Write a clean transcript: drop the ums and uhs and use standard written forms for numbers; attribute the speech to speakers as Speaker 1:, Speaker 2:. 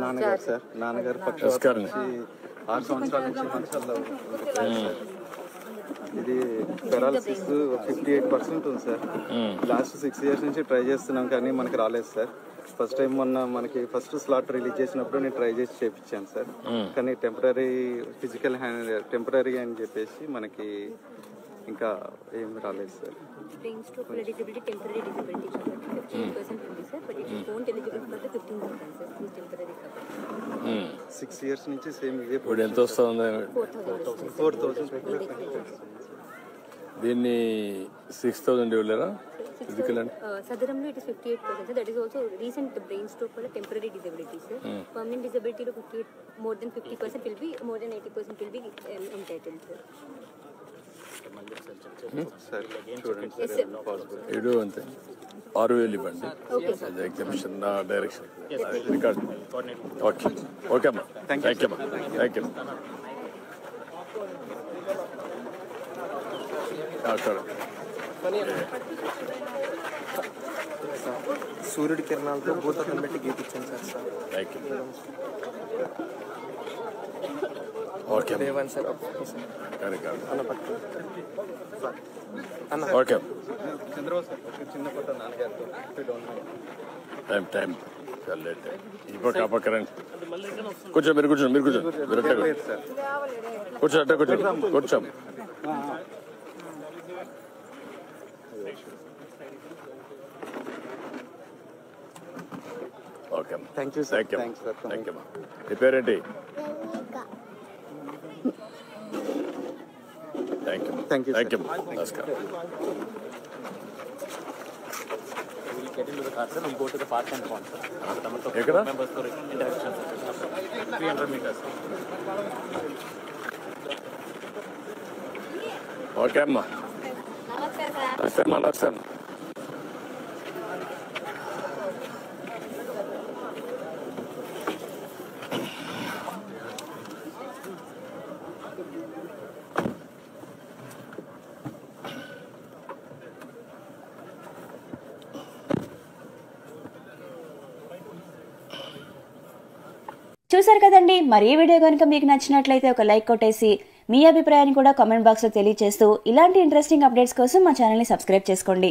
Speaker 1: నాన్నగారు సార్, నాన్నగారు పక్షవాతం నుంచి 6 సంవత్సరాల నుంచి మంచాల్లో ఉంటున్నారు. ఇది పెరాలసిస్ 58% ఉంది సార్. లాస్ట్ 6 years నుంచి ట్రై చేస్తున్నాం కానీ మనకి రాలేదు సార్. ఫస్ట్ టైం మొన్న మనకి ఫస్ట్ స్లాట్ రిలీజ్ చేసినప్పుడు నేను ట్రై చేసి చేయించాను సార్. కానీ ఫిజికల్ టెంపరీ అని చెప్పేసి మనకి ఇంకా ఏం రాలేదు sir.
Speaker 2: Brain stroke disability, temporary disability, 15% ఉంది sir, but it won't eligible for the 15% sir, this temporary cover.
Speaker 1: 6 years నుంచి సేమ్ ఇదే.
Speaker 3: ఇప్పుడు ఎంత వస్తుంది?
Speaker 1: 4,000.
Speaker 3: దీన్ని 6,000 ఇవ్వలేరా? ఫిజికల్ అండ్
Speaker 2: సదరంలో it is 58%, sir. That is also recent brain stroke వల్ల temporary disability sir. Permanent disability లో 58 more than 50% will be, more than 80% will be entitled sir.
Speaker 1: Sir చూడండి సార్ పాసిబుల్.
Speaker 3: ఇడు అంతే 6,000 ఇవ్వండి. అది ఎగ్జిబిషన్ నా డైరెక్షన్ రికార్డ్. ఓకే ఓకే అమ్మా, thank you అమ్మా, థ్యాంక్ యూ.
Speaker 4: సూర్యుడి కిరణాలతో భూతత్వం పెట్టి గీతించాను sir.
Speaker 3: Thank you. Okay
Speaker 4: Devan sir.
Speaker 3: Okay
Speaker 1: Chandrababu sir చిన్న ఫోటో నాన్నగారితో.
Speaker 3: టైం లేట్ ఇప్పుడు కాపక్కరండి. కూర్చో, మీరు కూర్చోండి, మీరు కూర్చోండి, మీరు కూర్చో, అంటే కూర్చోండి, కూర్చోం. ఓకే అమ్మా,
Speaker 4: thank you
Speaker 3: thank you,
Speaker 1: thanks sir.
Speaker 3: Thank you అమ్మా. మీ పేరేంటి? Thank you,
Speaker 1: thank you,
Speaker 3: thank you అమ్మా, నమస్కారం.
Speaker 5: Get into the car, sir. We'll go to the park and pond, sir.
Speaker 3: ఎక్కడ?
Speaker 5: Members for interaction, sir. 300 meters.
Speaker 3: Okay అమ్మా, నమస్తే అమ్మా, నమస్తే అమ్మా.
Speaker 6: చూసారు కదండి, మరి ఈ వీడియో కనుక మీకు నచ్చినట్లయితే ఒక లైక్ కొట్టేసి మీ అభిప్రాయాన్ని కూడా కామెంట్ బాక్స్లో తెలియజేస్తూ ఇలాంటి ఇంట్రెస్టింగ్ అప్డేట్స్ కోసం మా ఛానల్ని సబ్స్క్రైబ్ చేసుకోండి.